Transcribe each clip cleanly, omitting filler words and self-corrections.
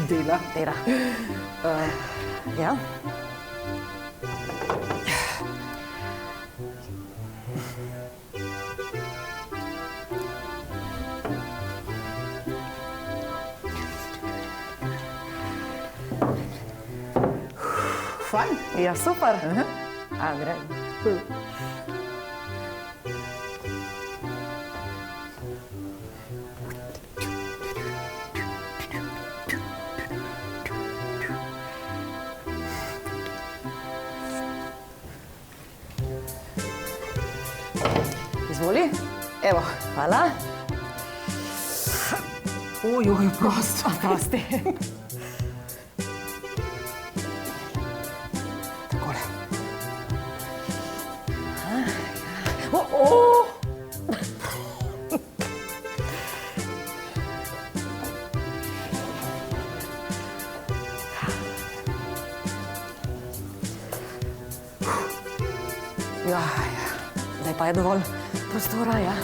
Dela. Dela. Ja. Fajn. Ja, super. Gre. Izvoli. Evo. Hvala. Ojoj, prosto. Prosti. Takole. Ja, zdaj pa je dovolj prostora, ja.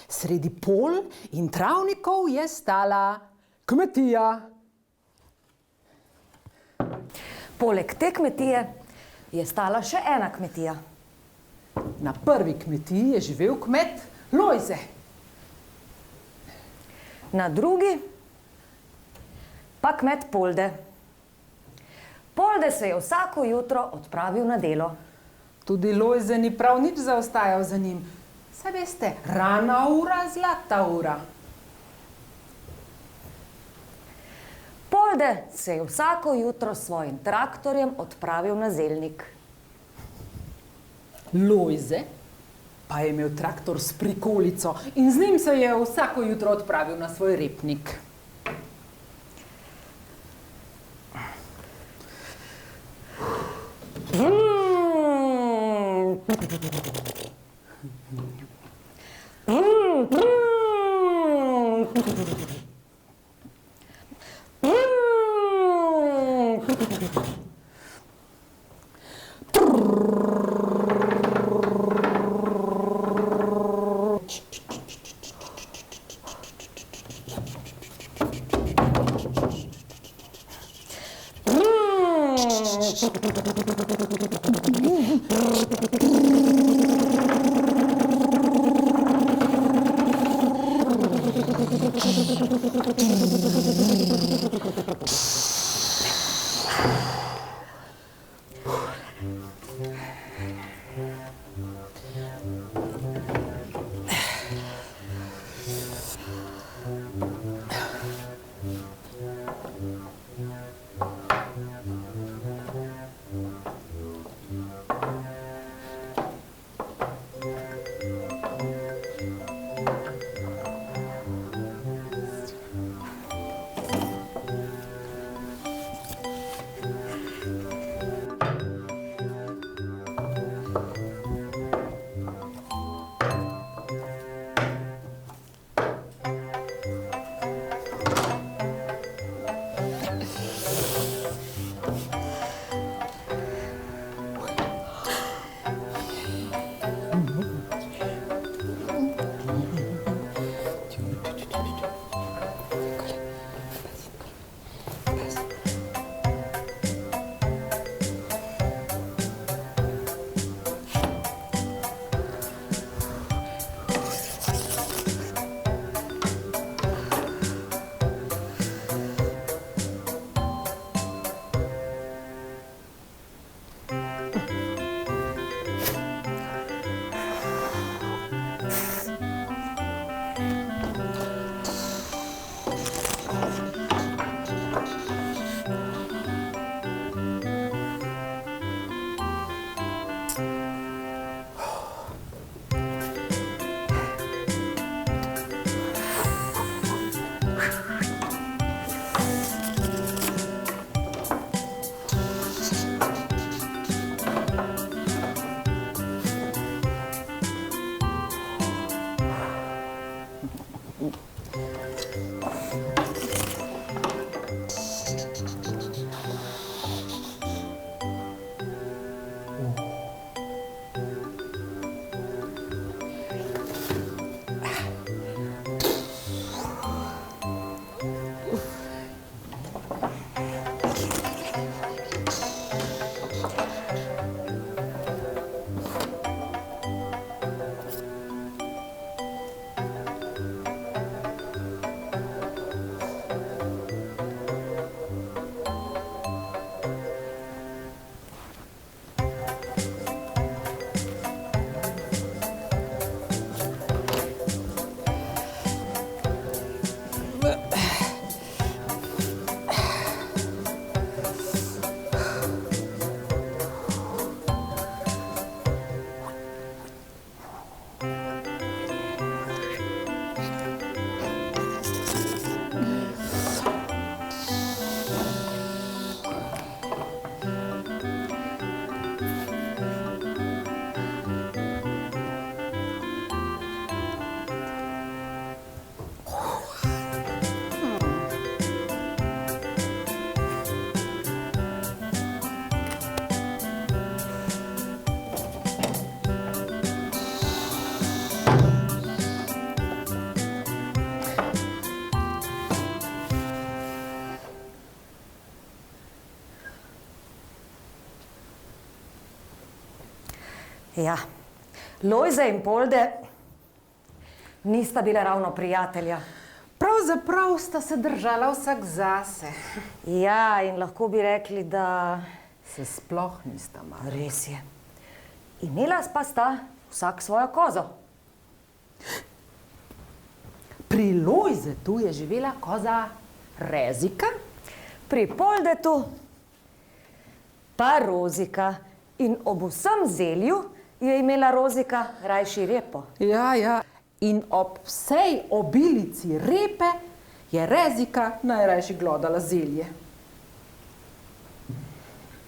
Sredi polj in travnikov je stala kmetija. Poleg te kmetije je stala še ena kmetija. Na prvi kmetiji je živel kmet Lojze. Na drugi pa kmet Polde. Polde se je vsako jutro odpravil na delo. Tudi Lojze ni prav nič zaostajal za njim. Saj veste, rana ura, zlata ura. Polde se je vsako jutro s svojim traktorjem odpravil na zelnik. Lojze pa je imel traktor s prikolico in z njim se je vsako jutro odpravil na svoj repnik. Ja, Lojze in Polde nista bila ravno prijatelja. Pravzaprav sta se držala vsak zase. Ja, in lahko bi rekli, da... Se sploh nista mara. Res je. Imela pa sta vsak svojo kozo. Pri Lojzetu je živela koza Rezika, Pri Poldetu pa Rozika. In ob vsem zelju je imela Rozika rajši repo. Ja. In ob vsej obilici repe je Rezika najrajši glodala zelje.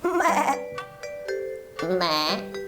O, ne,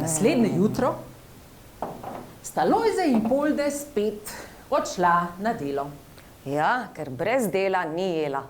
Naslednje jutro sta Lojze in Polde spet odšla na delo. Ja, ker brez dela ni jela.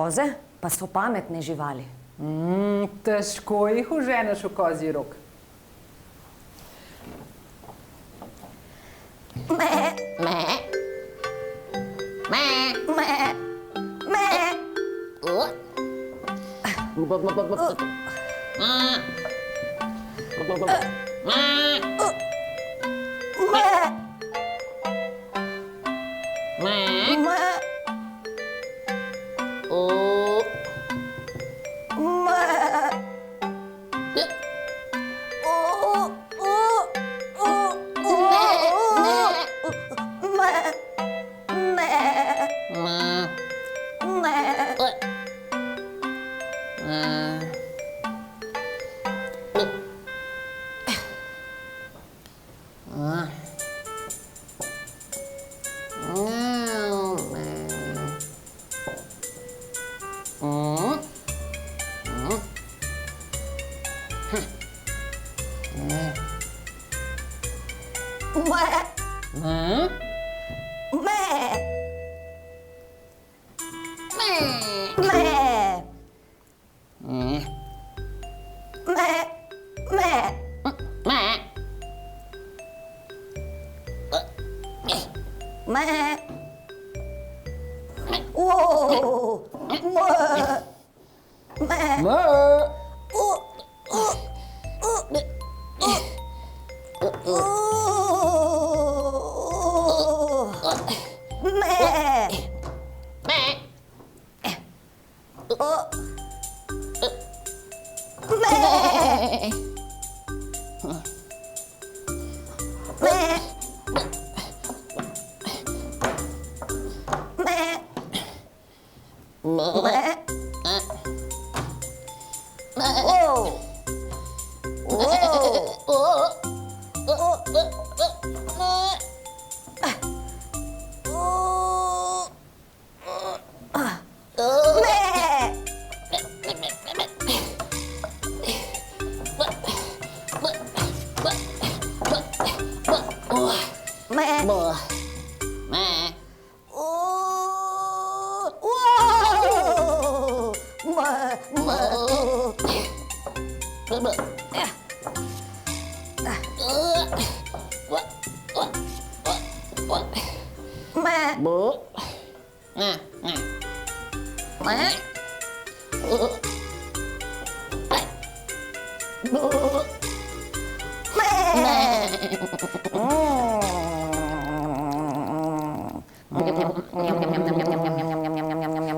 Koze pa so pametne živali. Težko jih uženeš v kozji rok.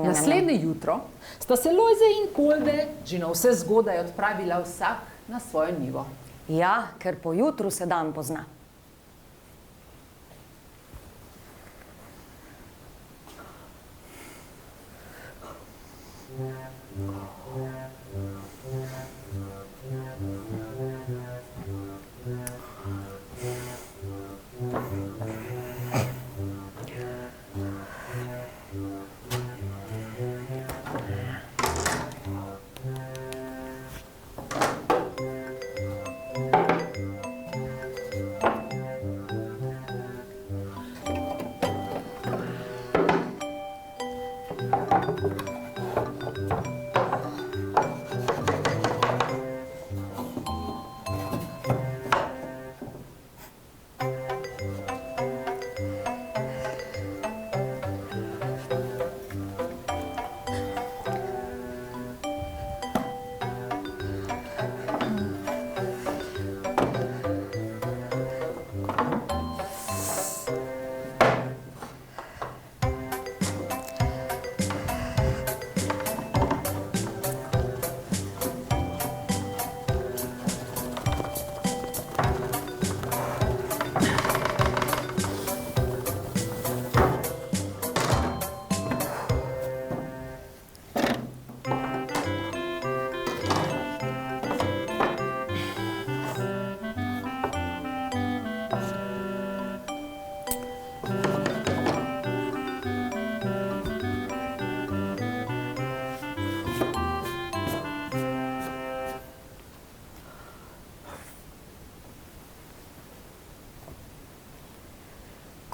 Naslednje jutro sta se Lojze in Polde že na vse zgodaj odpravila vsak na svojo njivo. Ja, ker po jutru se dan pozna.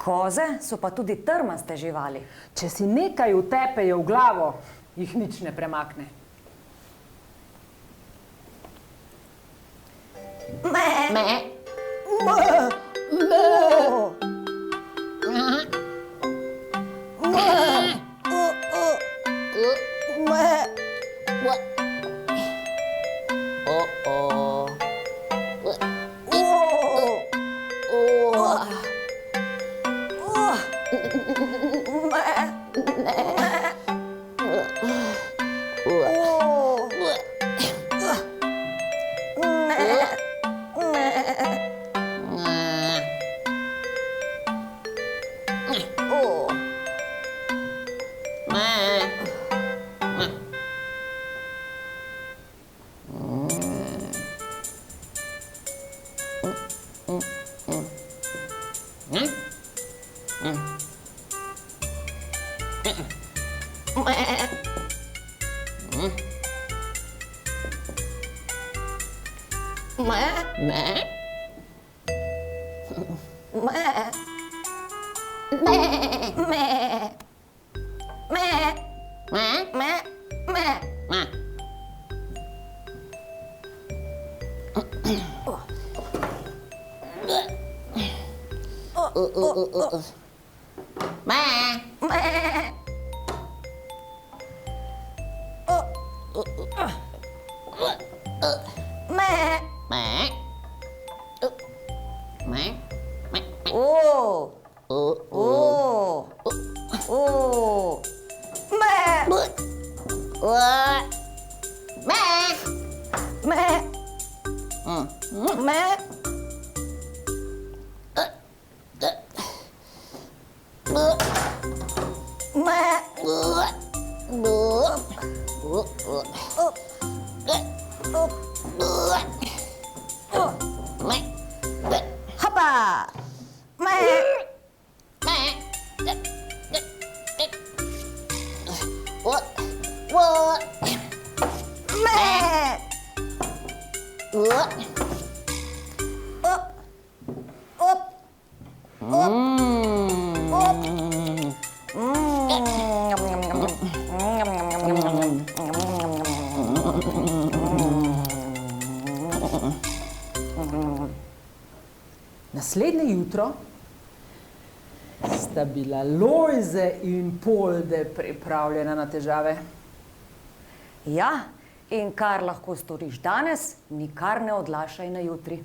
Koze so pa tudi trmaste živali. Če si nekaj utepejo v glavo, jih nič ne premakne. Naslednje jutro sta bila Lojze in Polde pripravljena na težave. Ja, in kar lahko storiš danes, nikar ne odlašaj na jutri.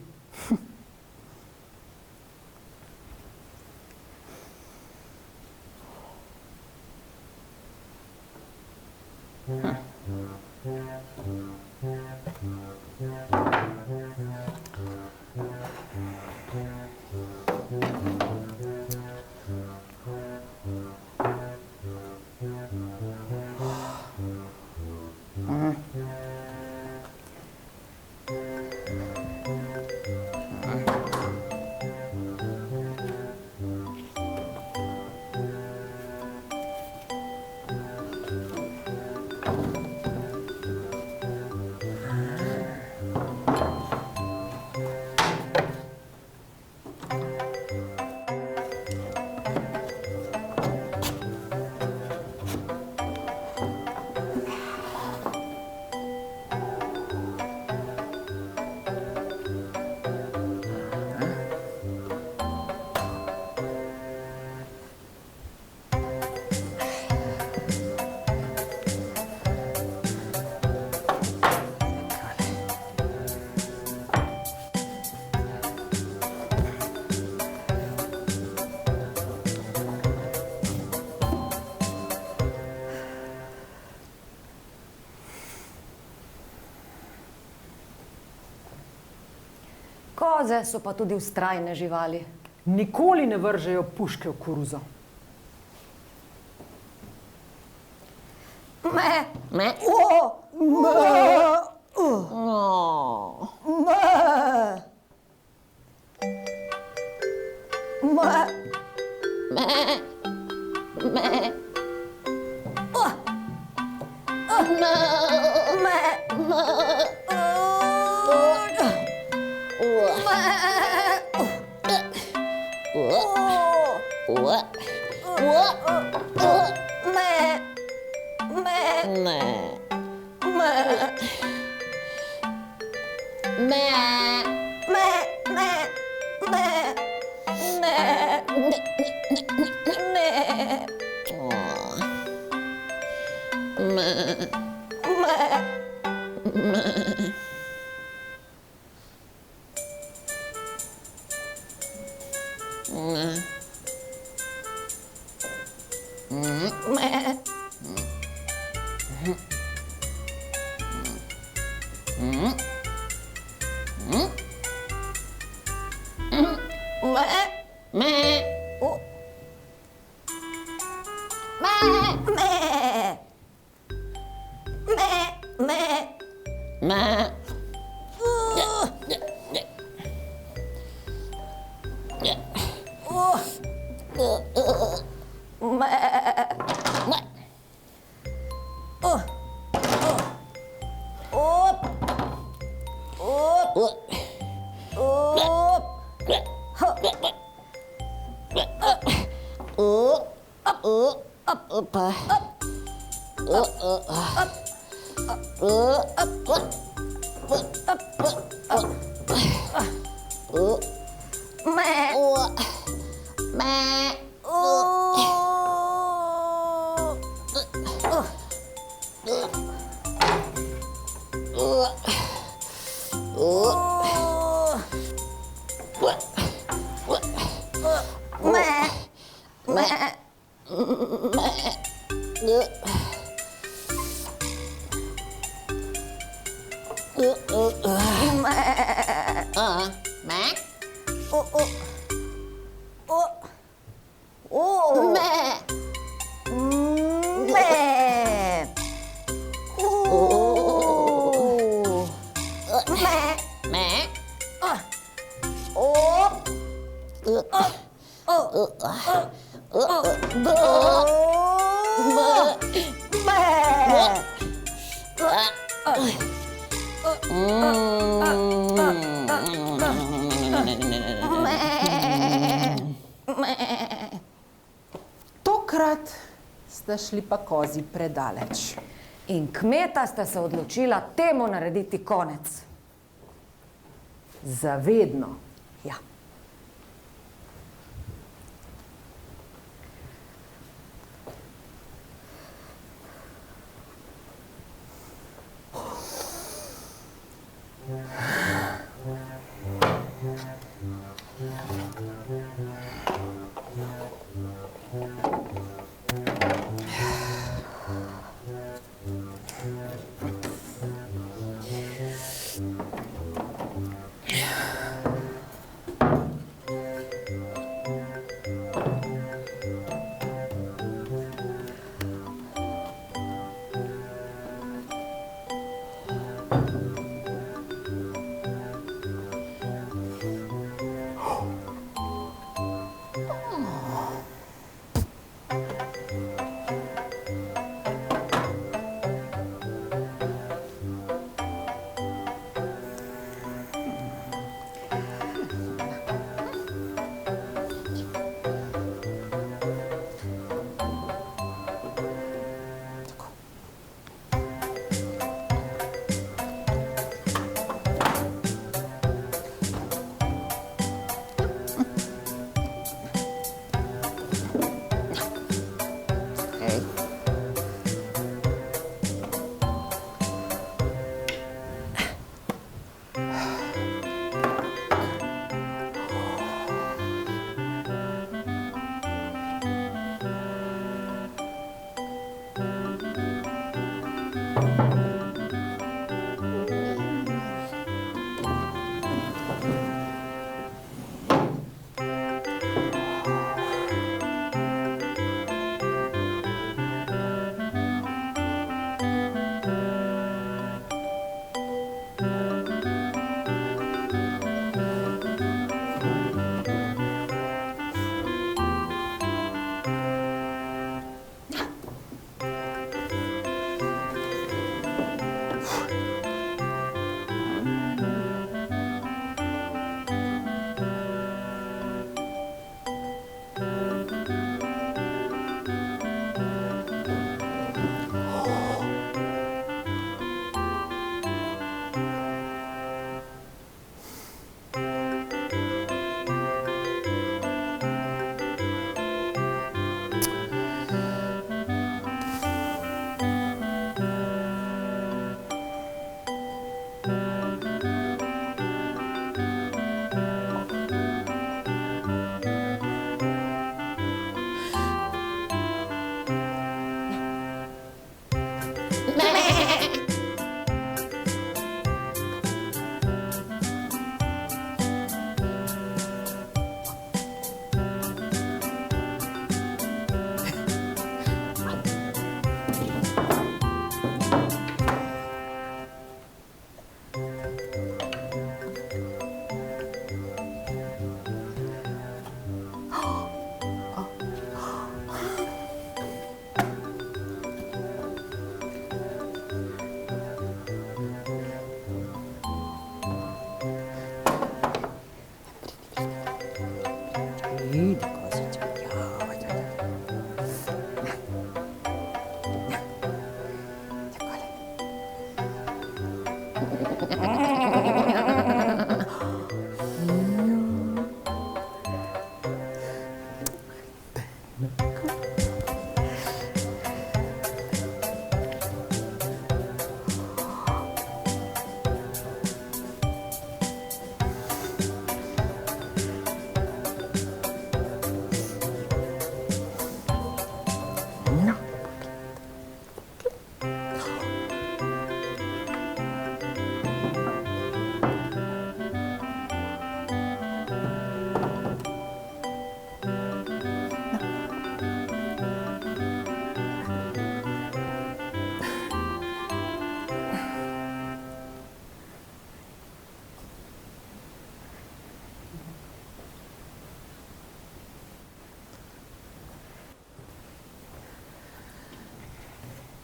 Koze so pa tudi vztrajne živali. Nikoli ne vržejo puške v koruzo. Tokrat sta šli pa kozi predaleč. In kmeta sta se odločila temu narediti konec. Zavedno, ja.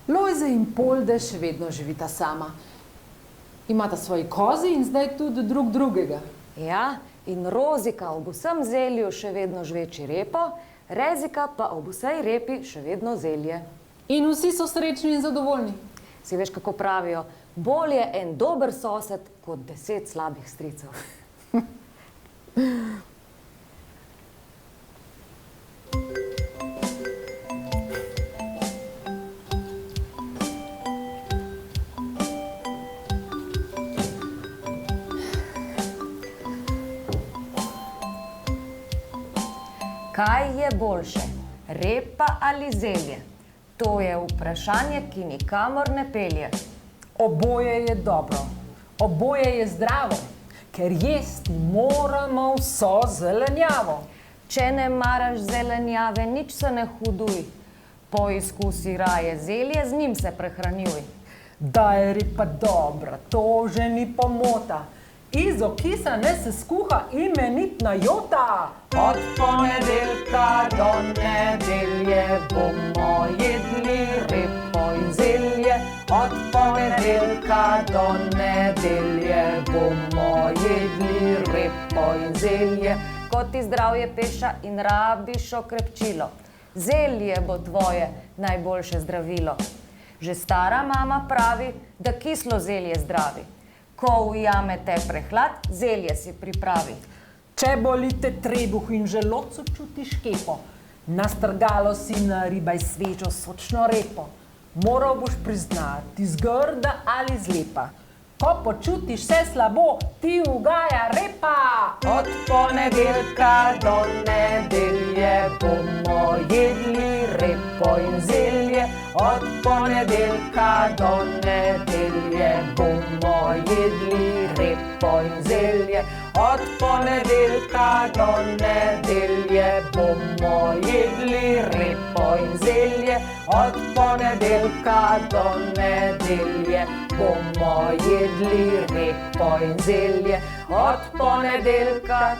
Lojze in Polde še vedno živita sama. Imata svoji kozi in zdaj tudi drug drugega. Ja, in Rozika ob vsem zelju še vedno žveči repo, Rezika pa ob vsej repi še vedno zelje. In vsi so srečni in zadovoljni. Si veš, kako pravijo, bolje en dober sosed kot 10 slabih stricev. Kaj je boljše, repa ali zelje? To je vprašanje, ki nikamor ne pelje. Oboje je dobro, oboje je zdravo, ker jesti moramo vso zelenjavo. Če ne maraš zelenjave, nič se ne huduj. Poizkusi raje zelje, z njim se prehranjuj. Da je repa dobra, to že ni pomota. Iz okisa ne se skuha imenitna jota. Od ponedeljka do nedelje bomo jedli repo in zelje. Od ponedeljka do nedelje bomo jedli repo in zelje. Ko ti zdravje peša in rabiš okrepčilo, zelje bo tvoje najboljše zdravilo. Že stara mama pravi, da kislo zelje zdravi. Ko ujame te prehlad, zelje si pripravi. Če boli te trebuh in želodcu čutiš kepo, na strgalo si naribaj svežo sočno repo. Moral boš priznati, zgrda ali zlepa. Ko počutiš se slabo, ti ugaja repa. Od ponedeljka do nedelje bomo jedli repo in zelje. Od ponedeljka do nedelje bomo jedli repo in zelje. Od ponedeljka do nedelje bomo jedli repo in zelje. Od ponedeljka do nedelje bomo jedli repo in zelje. Od ponedeljka